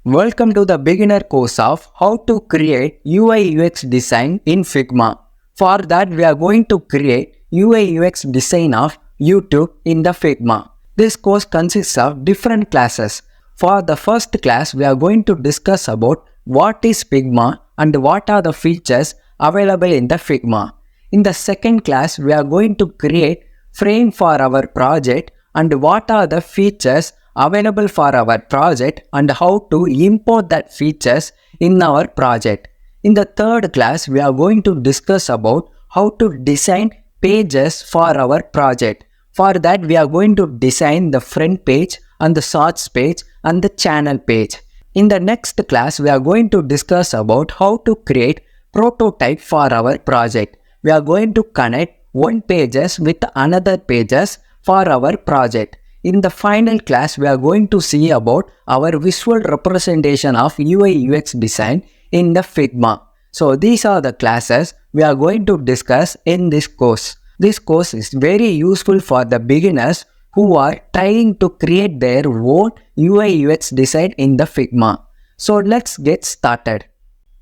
Welcome to the beginner course of how to create UI UX design in Figma. For that we are going to create UI UX design of YouTube in the Figma. This course consists of different classes. For the first class we are going to discuss about what is Figma and what are the features available in the Figma. In the second class we are going to create frame for our project and what are the features available for our project and how to import that features in our project. In the third class, we are going to discuss about how to design pages for our project. For that, we are going to design the front page and the shorts page and the channel page. In the next class, we are going to discuss about how to create prototype for our project. We are going to connect one pages with another pages for our project. In the final class, we are going to see about our visual representation of UI UX design in the Figma. So these are the classes we are going to discuss in this course. This course is very useful for the beginners who are trying to create their own UI UX design in the Figma. So let's get started.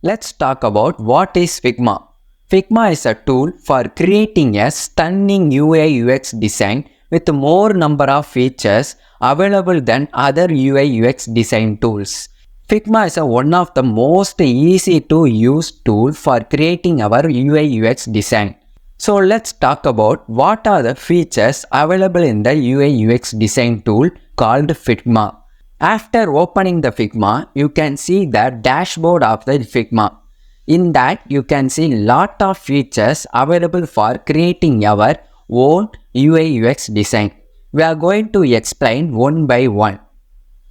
Let's talk about what is Figma. Figma is a tool for creating a stunning UI UX design with more number of features available than other UI UX design tools. Figma is one of the most easy to use tool for creating our UI UX design. So let's talk about what are the features available in the UI UX design tool called Figma. After opening the Figma, you can see the dashboard of the Figma. In that, you can see lot of features available for creating our own UI UX design. We are going to explain one by one.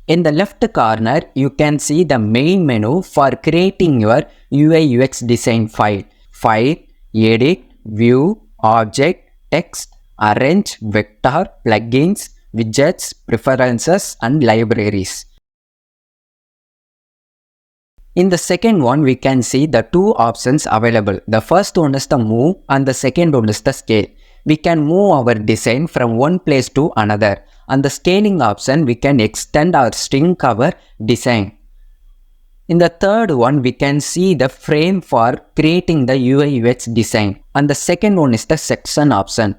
In the left corner, you can see the main menu for creating your UI UX design file. File, Edit, View, Object, Text, Arrange, Vector, Plugins, Widgets, Preferences and Libraries. In the second one, we can see the two options available. The first one is the move and the second one is the scale. We can move our design from one place to another. And the scaling option, we can extend or shrink our design. In the third one, we can see the frame for creating the UI UX design. And the second one is the section option.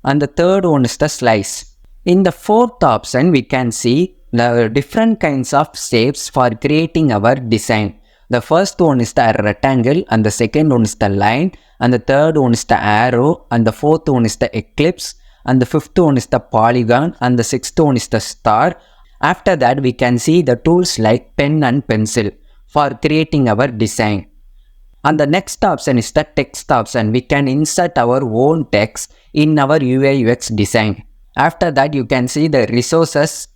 And the third one is the slice. In the fourth option, we can see the different kinds of shapes for creating our design. The first one is the rectangle and the second one is the line and the third one is the arrow and the fourth one is the ellipse and the fifth one is the polygon and the sixth one is the star. After that, we can see the tools like pen and pencil for creating our design. And the next option is the text option. We can insert our own text in our UI UX design. After that, you can see the resources.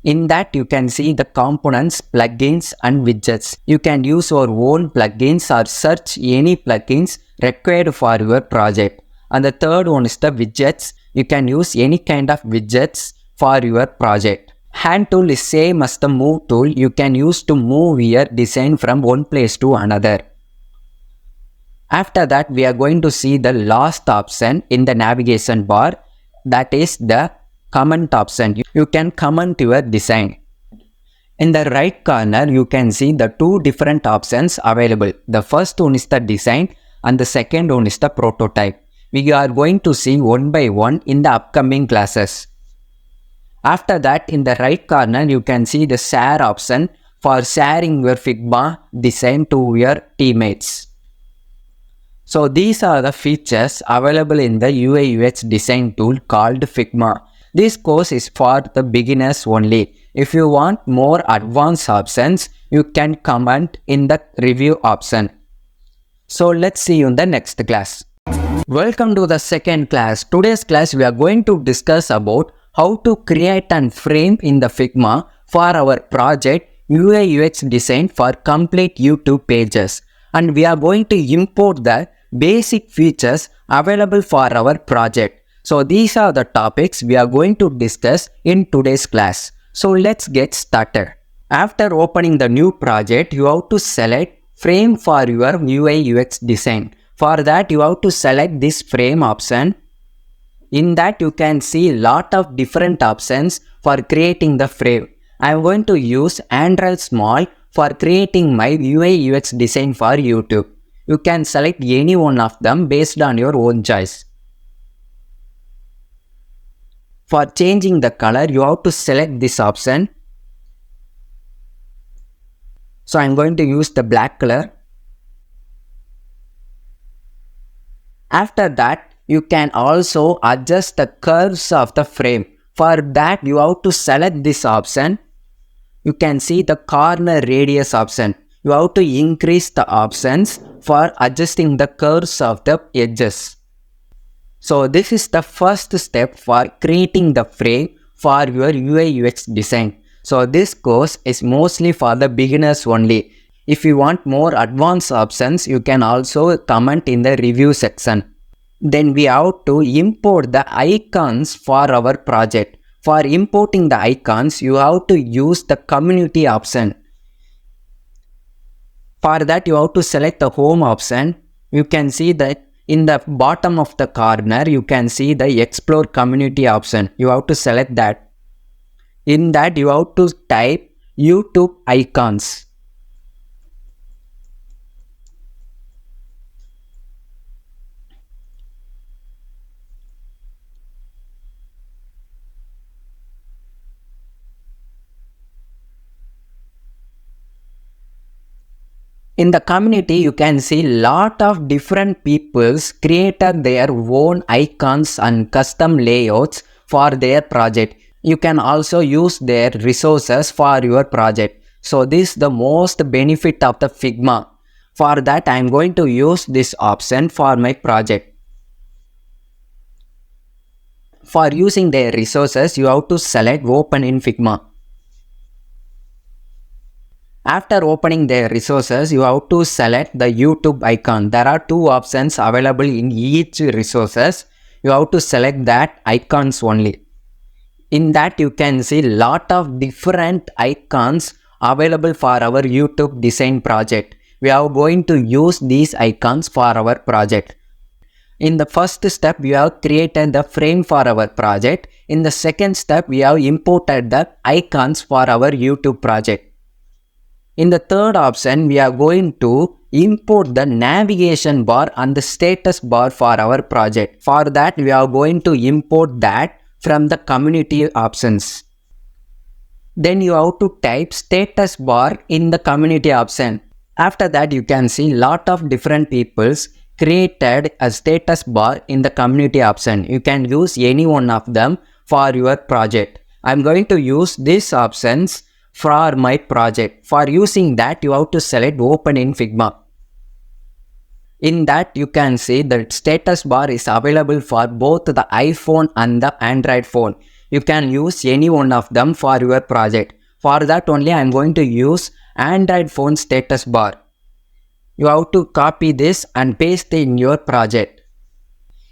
In that, you can see the components, plugins and widgets. You can use your own plugins or search any plugins required for your project. And the third one is the widgets. You can use any kind of widgets for your project. Hand tool is same as the move tool. You can use to move your design from one place to another. After that, we are going to see the last option in the navigation bar. That is the comment option. You can comment your design. In the right corner, you can see the two different options available. The first one is the design and the second one is the prototype. We are going to see one by one in the upcoming classes. After that, in the right corner, you can see the share option for sharing your Figma design to your teammates. So these are the features available in the UI UX design tool called Figma. This course is for the beginners only. If you want more advanced options, you can comment in the review option. So let's see you in the next class. Welcome to the second class. Today's class we are going to discuss about how to create and frame in the Figma for our project UI UX design for complete YouTube pages. And we are going to import the basic features available for our project. So these are the topics we are going to discuss in today's class. So let's get started. After opening the new project, you have to select frame for your UI UX design. For that, you have to select this frame option. In that, you can see lot of different options for creating the frame. I'm going to use Android Small for creating my UI UX design for YouTube. You can select any one of them based on your own choice. For changing the color, you have to select this option. So I'm going to use the black color. After that, you can also adjust the curves of the frame. For that, you have to select this option. You can see the corner radius option. You have to increase the options for adjusting the curves of the edges. So this is the first step for creating the frame for your UI UX design. So this course is mostly for the beginners only. If you want more advanced options, you can also comment in the review section. Then we have to import the icons for our project. For importing the icons, you have to use the community option. For that, you have to select the home option. You can see that in the bottom of the corner, you can see the explore community option. You have to select that. In that, you have to type YouTube icons. In the community, you can see lot of different peoples created their own icons and custom layouts for their project. You can also use their resources for your project. So this is the most benefit of the Figma. For that, I am going to use this option for my project. For using their resources, you have to select Open in Figma. After opening their resources, you have to select the YouTube icon. There are two options available in each resources. You have to select that icons only. In that, you can see lot of different icons available for our YouTube design project. We are going to use these icons for our project. In the first step, we have created the frame for our project. In the second step, we have imported the icons for our YouTube project. In the third option, we are going to import the navigation bar and the status bar for our project. For that, we are going to import that from the community options. Then you have to type status bar in the community option. After that, you can see lot of different peoples created a status bar in the community option. You can use any one of them for your project. I am going to use these options for my project. For using that, you have to select Open in Figma. In that, you can see the status bar is available for both the iPhone and the Android phone. You can use any one of them for your project. For that only, I am going to use Android phone status bar. You have to copy this and paste in your project.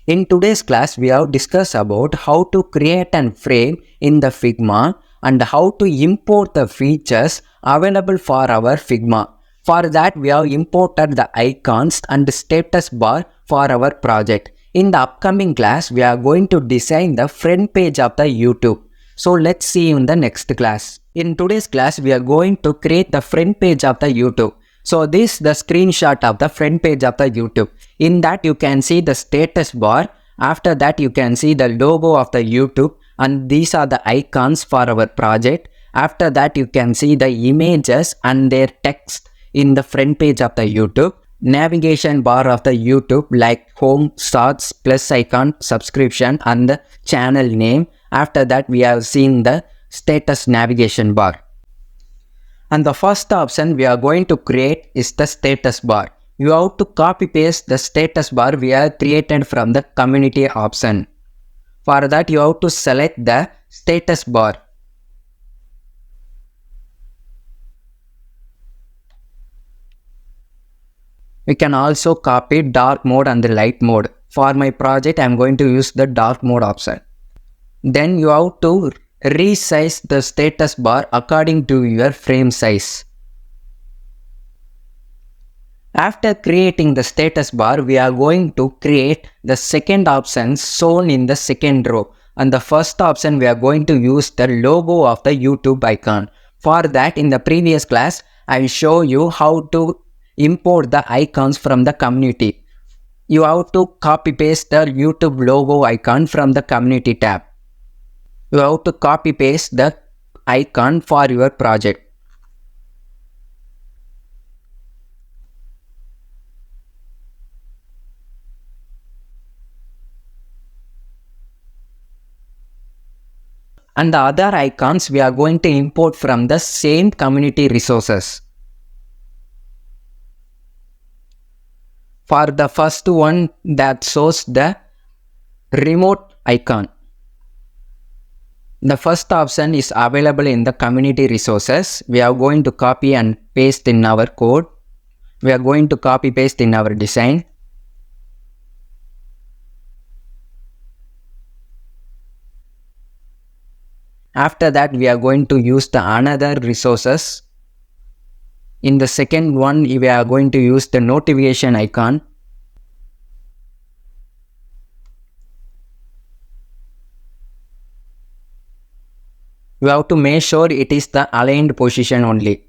In today's class, we have discussed about how to create and frame in the Figma and how to import the features available for our Figma. For that, we have imported the icons and the status bar for our project. In the upcoming class, we are going to design the front page of the YouTube. So let's see you in the next class. In today's class, we are going to create the front page of the YouTube. So this is the screenshot of the front page of the YouTube. In that, you can see the status bar. After that, you can see the logo of the YouTube. And these are the icons for our project. After that, you can see the images and their text in the front page of the YouTube. Navigation bar of the YouTube like home, starts, plus icon, subscription and the channel name. After that, we have seen the status navigation bar. And the first option we are going to create is the status bar. You have to copy paste the status bar we have created from the community option. For that, you have to select the status bar. We can also copy dark mode and the light mode. For my project, I am going to use the dark mode option. Then you have to resize the status bar according to your frame size. After creating the status bar, we are going to create the second option shown in the second row. And the first option, we are going to use the logo of the YouTube icon. For that, in the previous class, I will show you how to import the icons from the community. You have to copy paste the YouTube logo icon from the community tab. You have to copy paste the icon for your project. And the other icons we are going to import from the same community resources. For the first one, that shows the remote icon. The first option is available in the community resources. We are going to copy and paste in our code. We are going to copy paste in our design. After that, we are going to use the another resources. In the second one, we are going to use the notification icon. You have to make sure it is the aligned position only.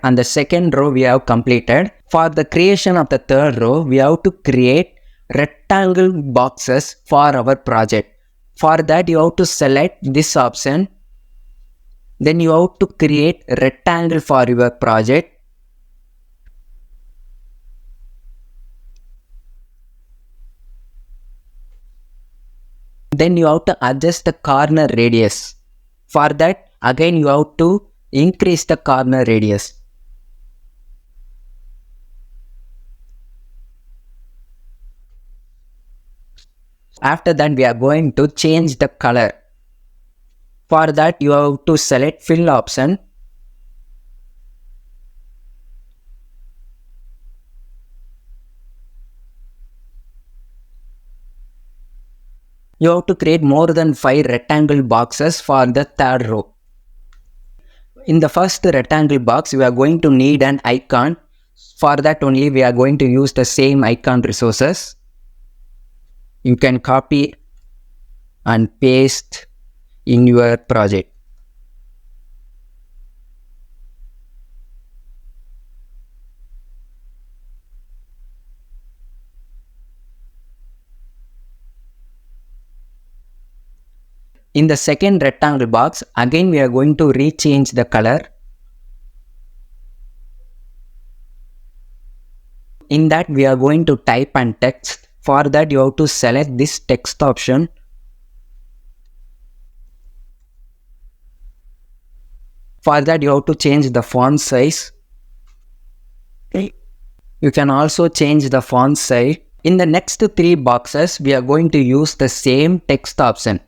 And the second row we have completed. For the creation of the third row, we have to create rectangle boxes for our project. For that, you have to select this option. Then you have to create rectangle for your project. Then you have to adjust the corner radius. For that, again you have to increase the corner radius. After that, we are going to change the color. For that, you have to select fill option. You have to create more than 5 rectangle boxes for the third row. In the first rectangle box, we are going to need an icon. For that only, we are going to use the same icon resources. You can copy and paste in your project. In the second rectangle box, again we are going to rechange the color. In that, we are going to type and text. For that, you have to select this text option. For that, you have to change the font size. You can also change the font size. In the next 3 boxes, we are going to use the same text option.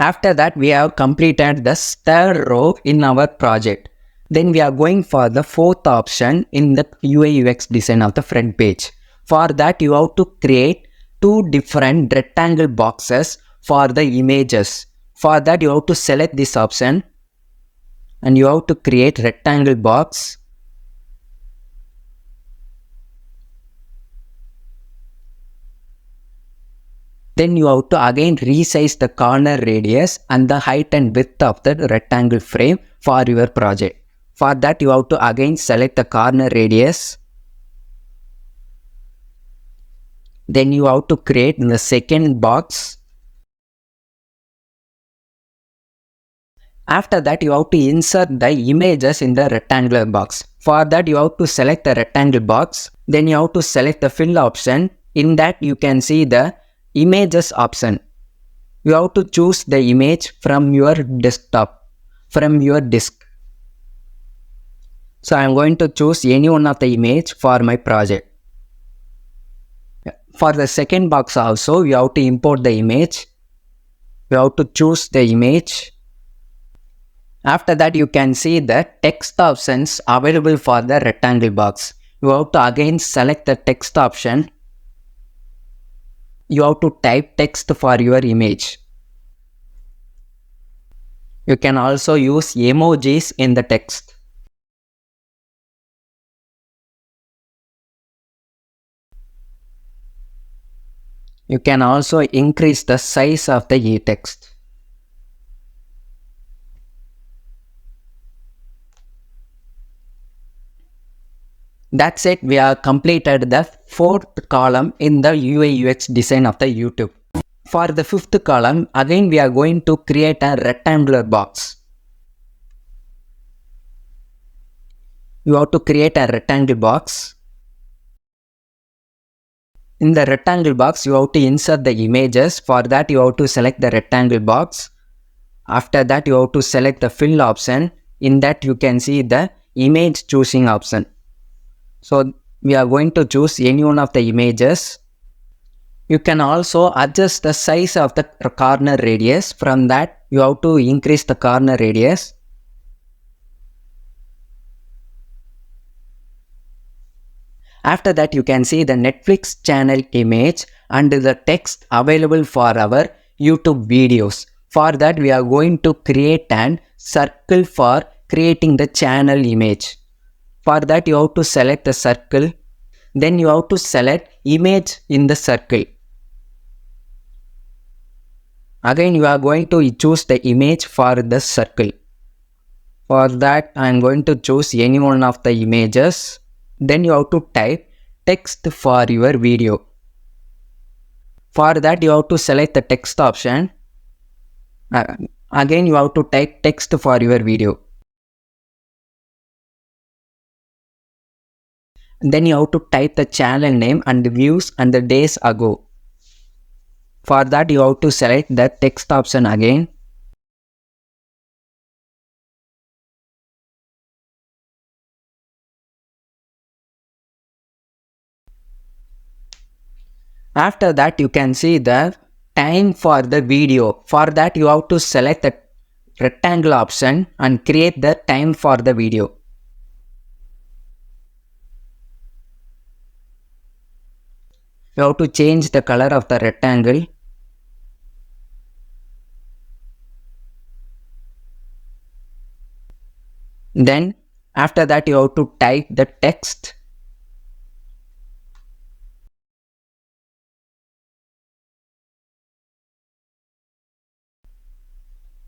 After that, we have completed the third row in our project. Then we are going for the fourth option in the UI UX design of the front page. For that, you have to create 2 different rectangle boxes for the images. For that, you have to select this option and you have to create rectangle box. Then you have to again resize the corner radius and the height and width of the rectangle frame for your project. For that, you have to again select the corner radius. Then you have to create the second box. After that, you have to insert the images in the rectangular box. For that, you have to select the rectangle box. Then you have to select the fill option. In that, you can see the images option. You have to choose the image from your desktop, from your disk. So I am going to choose any one of the image for my project. For the second box also, you have to import the image. You have to choose the image. After that, you can see the text options available for the rectangle box. You have to again select the text option. you have to type text for your image. You can also use emojis in the text. You can also increase the size of the e-text. That's it, we have completed the fourth column in the UI UX design of the YouTube. For the fifth column, again we are going to create a rectangular box. You have to create a rectangle box. In the rectangle box, you have to insert the images. For that, you have to select the rectangle box. After that, you have to select the fill option. In that, you can see the image choosing option. So, we are going to choose any one of the images. You can also adjust the size of the corner radius. From that, you have to increase the corner radius. After that, you can see the Netflix channel image and the text available for our YouTube videos. For that, we are going to create an circle for creating the channel image. For that, you have to select the circle. Then you have to select image in the circle. Again, you are going to choose the image for the circle. For that, I am going to choose any one of the images. Then you have to type text for your video. For that, you have to select the text option. Again, you have to type text for your video. Then you have to type the channel name and the views and the days ago. For that, you have to select the text option again. After that, you can see the time for the video. For that, you have to select the rectangle option and create the time for the video. You have to change the color of the rectangle. Then, after that, you have to type the text.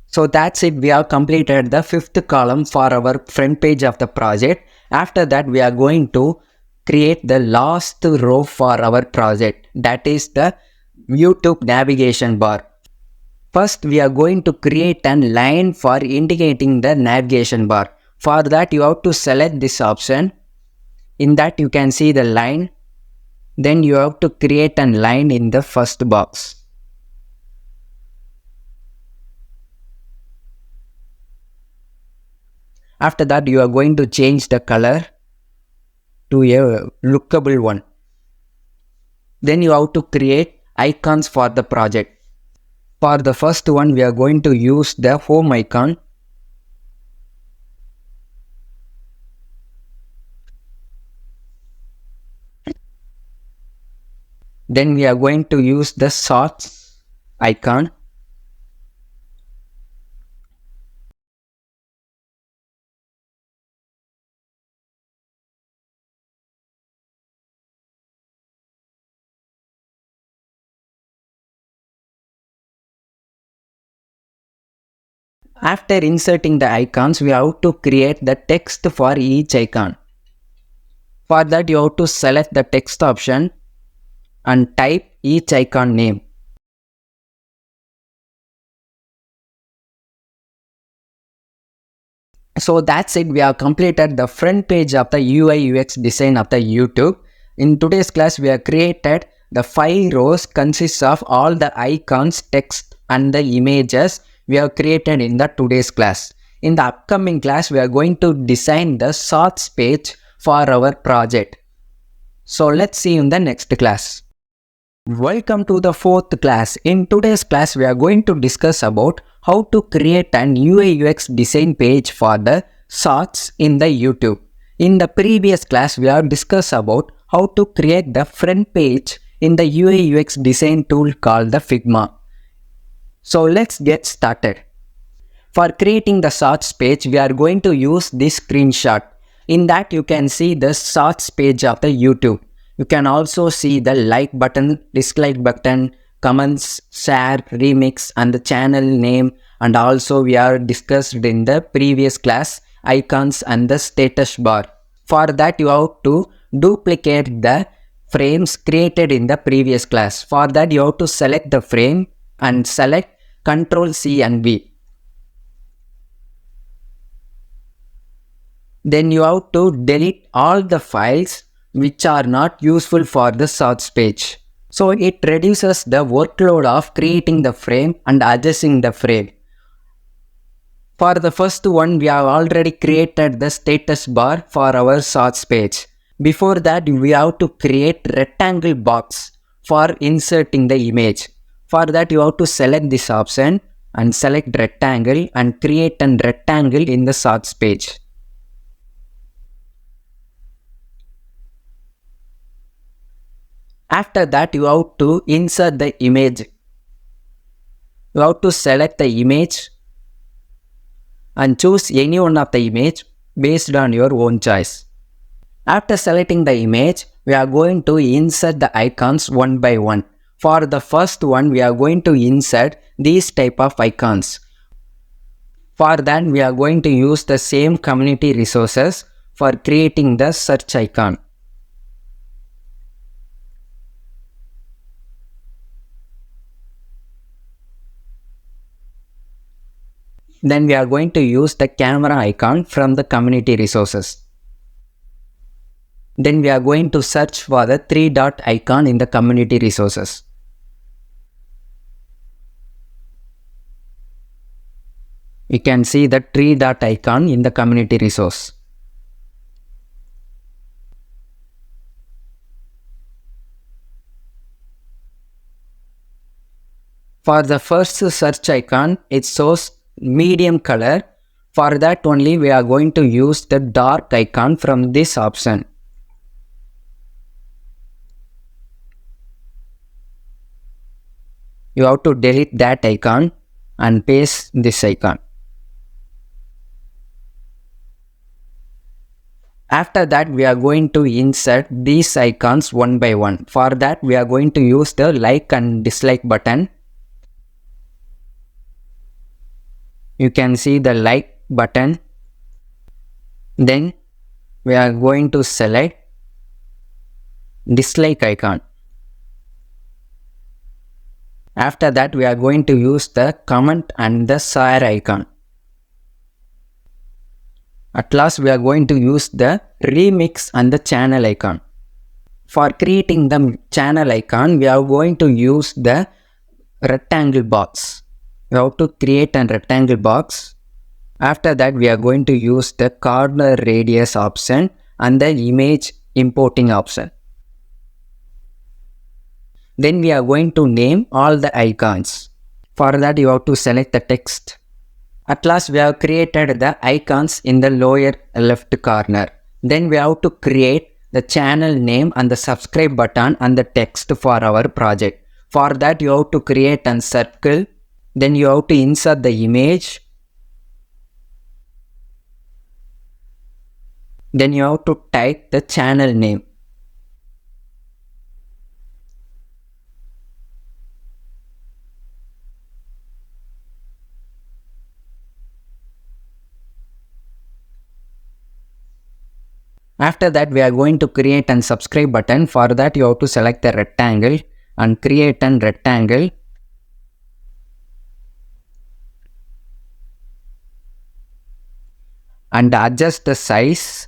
So that's it, we have completed the fifth column for our front page of the project. After that, we are going to create the last row for our project, that is the YouTube navigation bar. First, we are going to create a line for indicating the navigation bar. For that, you have to select this option. In that, you can see the line. Then you have to create a line in the first box. After that, you are going to change the color to a lookable one. Then you have to create icons for the project. For the first one, we are going to use the home icon. Then we are going to use the shorts icon. After inserting the icons, we have to create the text for each icon. For that, you have to select the text option and type each icon name. So that's it, we have completed the front page of the UI UX design of the YouTube. In today's class, we have created the 5 rows consists of all the icons, text and the images we have created in the today's class. In the upcoming class, we are going to design the shorts page for our project. So let's see you in the next class. Welcome to the fourth class. In today's class, we are going to discuss about how to create an UI UX design page for the shorts in the YouTube. In the previous class, we have discussed about how to create the front page in the UI UX design tool called the Figma. So let's get started. For creating the shorts page, we are going to use this screenshot. In that you can see the shorts page of the YouTube. You can also see the like button, dislike button, comments, share, remix and the channel name, and also we are discussed in the previous class icons and the status bar. For that you have to duplicate the frames created in the previous class. For that you have to select the frame and select Ctrl C and V. Then you have to delete all the files which are not useful for the shorts page. So it reduces the workload of creating the frame and adjusting the frame. For the first one, we have already created the status bar for our shorts page. Before that, we have to create rectangle box for inserting the image. For that, you have to select this option and select rectangle and create a rectangle in the shorts page. After that, you have to insert the image. You have to select the image and choose any one of the image based on your own choice. After selecting the image, we are going to insert the icons one by one. For the first one, we are going to insert these type of icons. For that, we are going to use the same community resources for creating the search icon. Then we are going to use the camera icon from the community resources. Then we are going to search for the 3-dot icon in the community resources. You can see the 3-dot icon in the community resource. For the first search icon, it shows medium color. For that only we are going to use the dark icon from this option. You have to delete that icon and paste this icon. After that, we are going to insert these icons one by one. For that, we are going to use the like and dislike button. You can see the like button. Then we are going to select dislike icon. After that, we are going to use the comment and the share icon. At last, we are going to use the remix and the channel icon. For creating the channel icon, we are going to use the rectangle box. We have to create a rectangle box. After that, we are going to use the corner radius option and the image importing option. Then we are going to name all the icons. For that, you have to select the text. At last, we have created the icons in the lower left corner. Then we have to create the channel name and the subscribe button and the text for our project. For that, you have to create a circle. Then you have to insert the image. Then you have to type the channel name. After that, we are going to create a subscribe button. For that, you have to select the rectangle and create a rectangle. And adjust the size,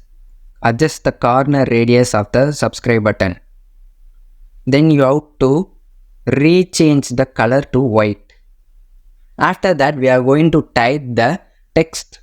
adjust the corner radius of the subscribe button. Then you have to rechange the color to white. After that, we are going to type the text.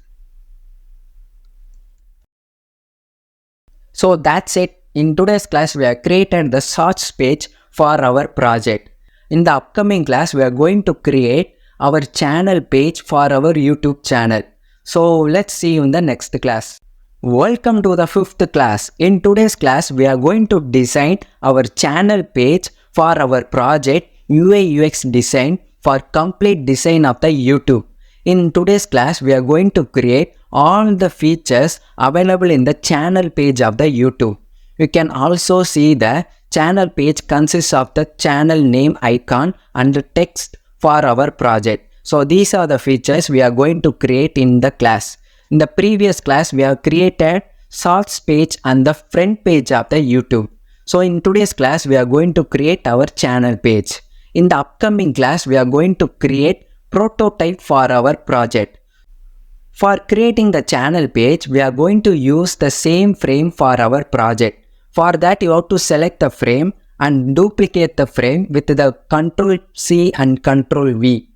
So that's it. In today's class, we have created the shorts page for our project. In the upcoming class, we are going to create our channel page for our YouTube channel. So let's see you in the next class. Welcome to the 5th class. In today's class, we are going to design our channel page for our project UI UX design for complete design of the YouTube. In today's class, we are going to create all the features available in the channel page of the YouTube. You can also see the channel page consists of the channel name icon and the text for our project. So these are the features we are going to create in the class. In the previous class, we have created shorts page and the front page of the YouTube. So in today's class, we are going to create our channel page. In the upcoming class, we are going to create prototype for our project. For creating the channel page, we are going to use the same frame for our project. For that, you have to select the frame and duplicate the frame with the Ctrl C and Ctrl V.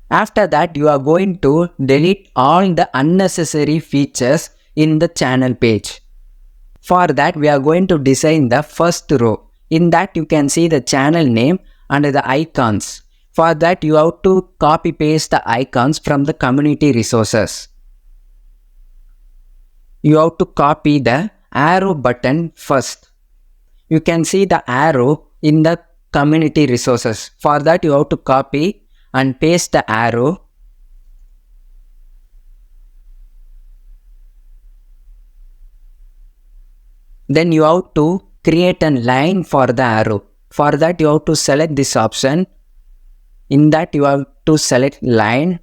After that, you are going to delete all the unnecessary features in the channel page. For that, we are going to design the first row. In that, you can see the channel name and the icons. For that, you have to copy paste the icons from the community resources. You have to copy the arrow button first. You can see the arrow in the community resources. For that, you have to copy and paste the arrow. Then you have to create a line for the arrow. For that, you have to select this option. In that, you have to select line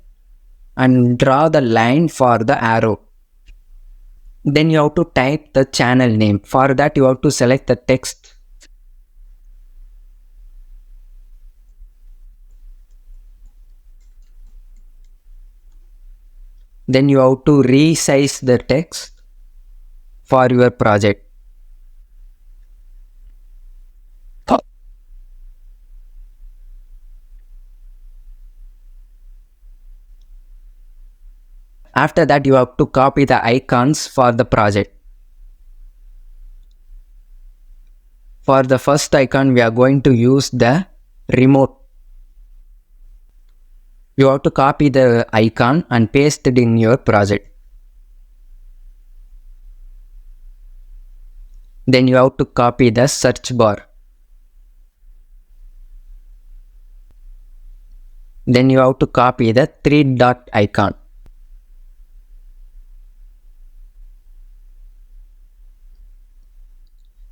and draw the line for the arrow. Then you have to type the channel name. For that, you have to select the text. Then you have to resize the text for your project. After that, you have to copy the icons for the project. For the first icon, we are going to use the remote. You have to copy the icon and paste it in your project. Then you have to copy the search bar. Then you have to copy the 3-dot icon.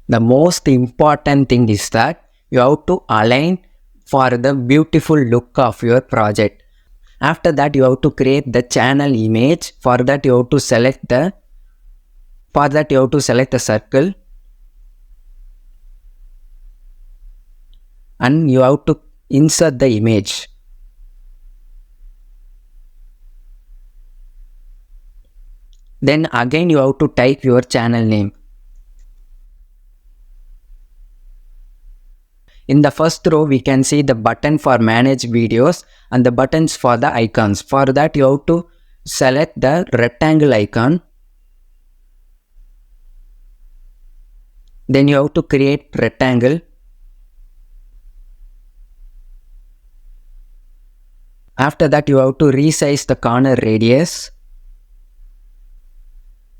The most important thing is that you have to align for the beautiful look of your project. After that, you have to create the channel image. For that, you have to select the circle. And you have to insert the image. Then again, you have to type your channel name. In the first row, we can see the button for manage videos and the buttons for the icons. For that, you have to select the rectangle icon. Then you have to create rectangle. After that, you have to resize the corner radius.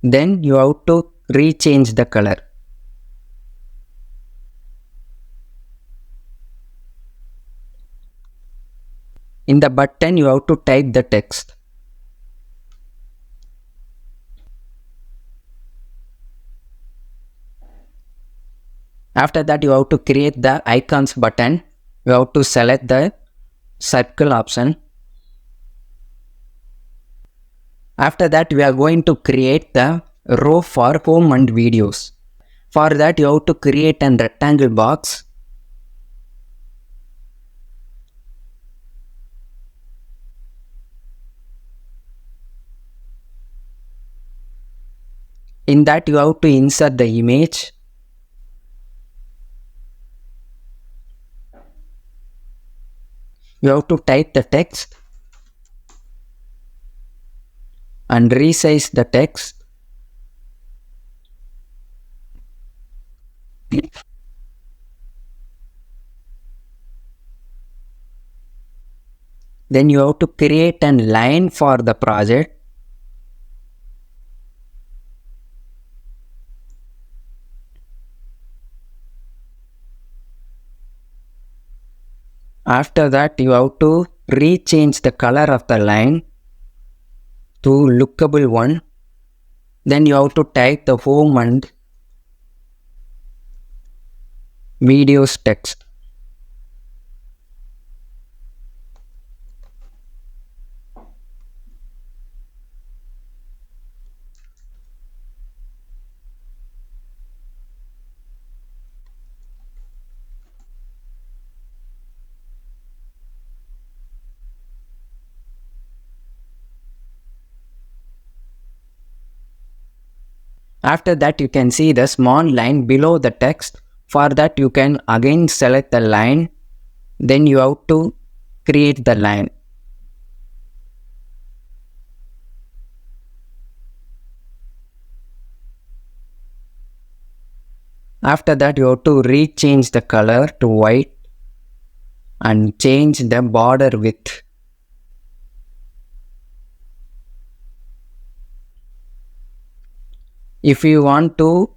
Then you have to rechange the color. In the button, you have to type the text. After that, you have to create the icons button. You have to select the circle option. After that, we are going to create the row for home and videos. For that, you have to create an rectangle box. In that, you have to insert the image. You have to type the text and resize the text. Then you have to create a line for the project. After that, you have to rechange the color of the line to lookable one. Then you have to type the home and videos text. After that, you can see the small line below the text. For that, you can again select the line. Then you have to create the line. After that, you have to rechange the color to white and change the border width. If you want to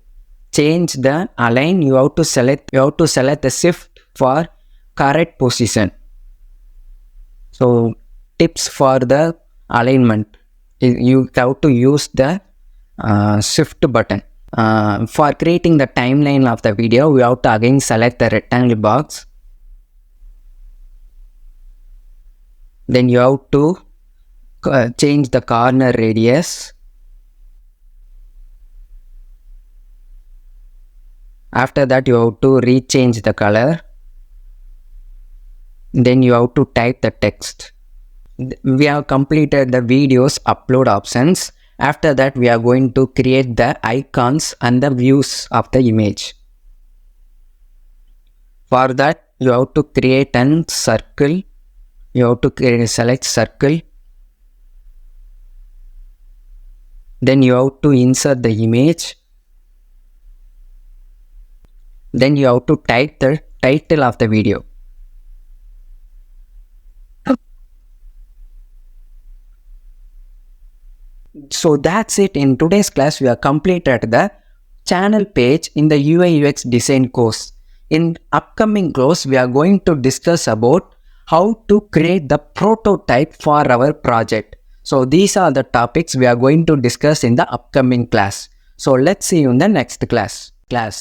change the align, you have to select the shift for correct position. So tips for the alignment, you have to use the shift button. For creating the timeline of the video, we have to again select the rectangle box. Then you have to change the corner radius. After that, you have to rechange the color. Then you have to type the text. We have completed the video's upload options. After that, we are going to create the icons and the views of the image. For that, you have to create a circle. You have to select circle. Then you have to insert the image. Then you have to type the title of the video. So that's it. In today's class, we have completed the channel page in the UI UX design course. In upcoming course, we are going to discuss about how to create the prototype for our project. So these are the topics we are going to discuss in the upcoming class. So let's see you in the next class.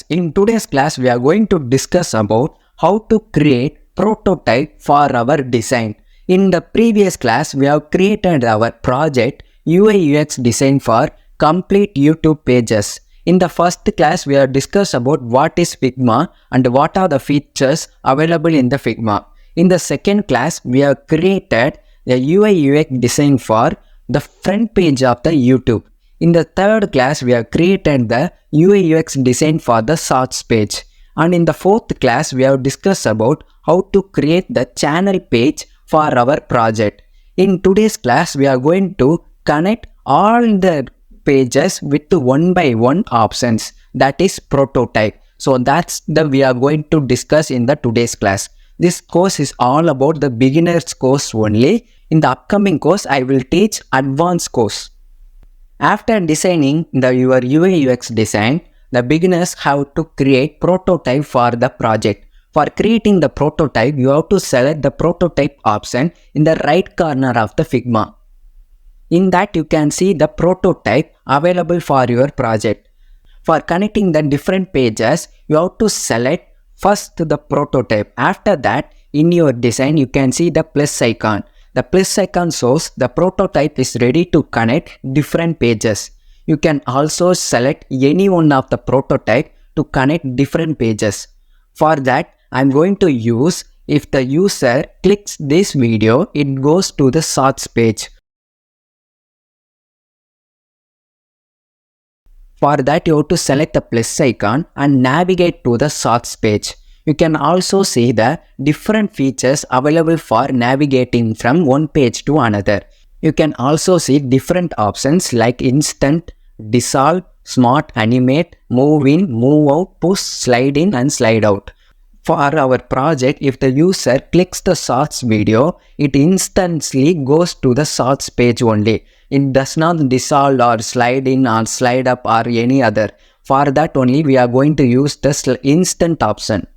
In today's class, we are going to discuss about how to create prototype for our design. In the previous class, we have created our project UI UX design for complete YouTube pages. In the first class, we have discussed about what is Figma and what are the features available in the Figma. In the second class, we have created a UI UX design for the front page of the YouTube. In the third class, we have created the UI UX design for the shorts page. And in the fourth class, we have discussed about how to create the channel page for our project. In today's class, we are going to connect all the pages with one by one options, that is prototype. So that's the we are going to discuss in the today's class. This course is all about the beginners course only. In the upcoming course, I will teach advanced course. After designing your UI UX design, the beginners have to create prototype for the project. For creating the prototype, you have to select the prototype option in the right corner of the Figma. In that, you can see the prototype available for your project. For connecting the different pages, you have to select first the prototype. After that, in your design, you can see the plus icon. The plus icon shows the prototype is ready to connect different pages. You can also select any one of the prototype to connect different pages. For that, I am going to use, if the user clicks this video, it goes to the shorts page. For that, you have to select the plus icon and navigate to the shorts page. You can also see the different features available for navigating from one page to another. You can also see different options like instant, dissolve, smart animate, move in, move out, push, slide in and slide out. For our project, if the user clicks the shorts video, it instantly goes to the shorts page only. It does not dissolve or slide in or slide up or any other. For that only, we are going to use the instant option.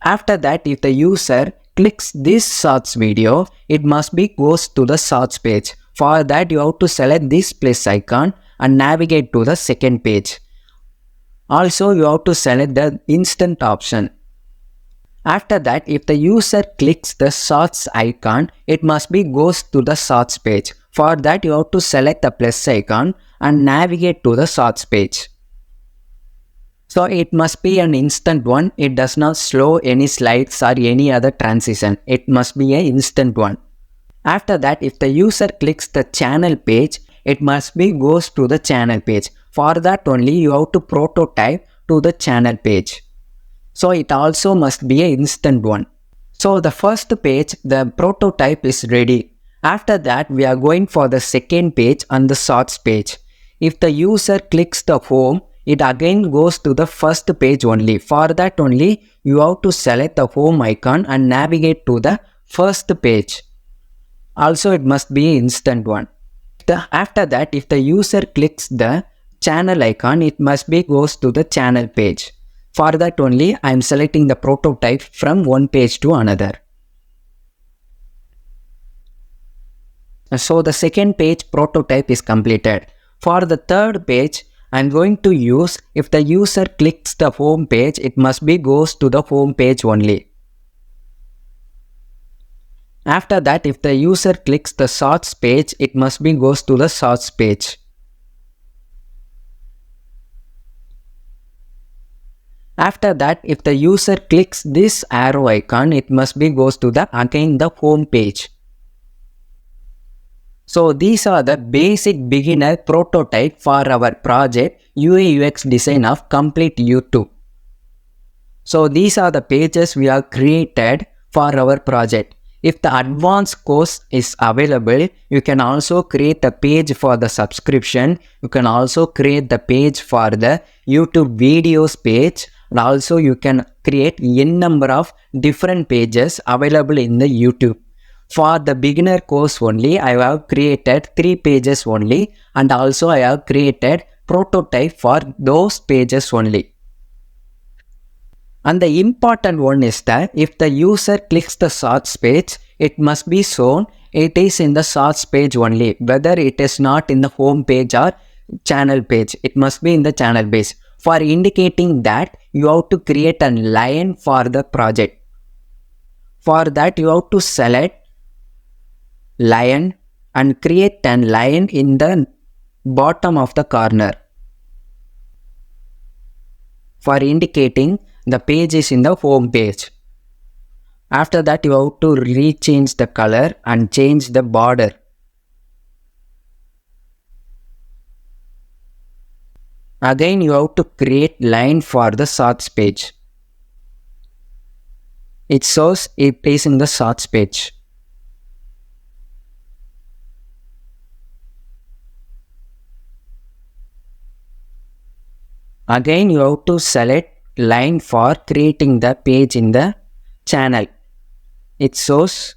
After that, if the user clicks this shorts video, it must be goes to the shorts page. For that, you have to select this plus icon and navigate to the second page. Also, you have to select the instant option. After that, if the user clicks the shorts icon, it must be goes to the shorts page. For that, you have to select the plus icon and navigate to the shorts page. So it must be an instant one. It does not slow any slides or any other transition. It must be an instant one. After that, if the user clicks the channel page, it must be goes to the channel page. For that only, you have to prototype to the channel page. So it also must be an instant one. So the first page, the prototype is ready. After that, we are going for the second page and the shorts page. If the user clicks the home, it again goes to the first page only. For that only, you have to select the home icon and navigate to the first page. Also, it must be instant one. After that, if the user clicks the channel icon, it must be goes to the channel page. For that only, I am selecting the prototype from one page to another. So the second page prototype is completed. For the third page, I am going to use, if the user clicks the home page, it must be goes to the home page only. After that, if the user clicks the shorts page, it must be goes to the shorts page. After that, if the user clicks this arrow icon, it must be goes to the again the home page. So these are the basic beginner prototype for our project UI UX design of complete YouTube. So these are the pages we have created for our project. If the advanced course is available, you can also create a page for the subscription. You can also create the page for the YouTube videos page, and also you can create n number of different pages available in the YouTube. For the beginner course only, I have created 3 pages only, and also I have created prototype for those pages only. And the important one is that if the user clicks the shorts page, it must be shown it is in the shorts page only, whether it is not in the home page or channel page. It must be in the channel page. For indicating that, you have to create a line for the project. For that, you have to select line and create a line in the bottom of the corner for indicating the page is in the home page. After that, you have to rechange the color and change the border. Again, you have to create line for the shorts page. It shows it is in the shorts page. Again, you have to select line for creating the page in the channel. It shows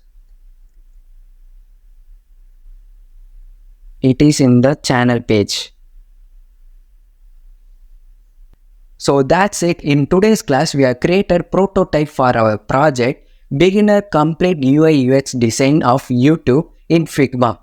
it is in the channel page. So that's it. In today's class, we have created prototype for our project, Beginner Complete UI UX Design of YouTube in Figma.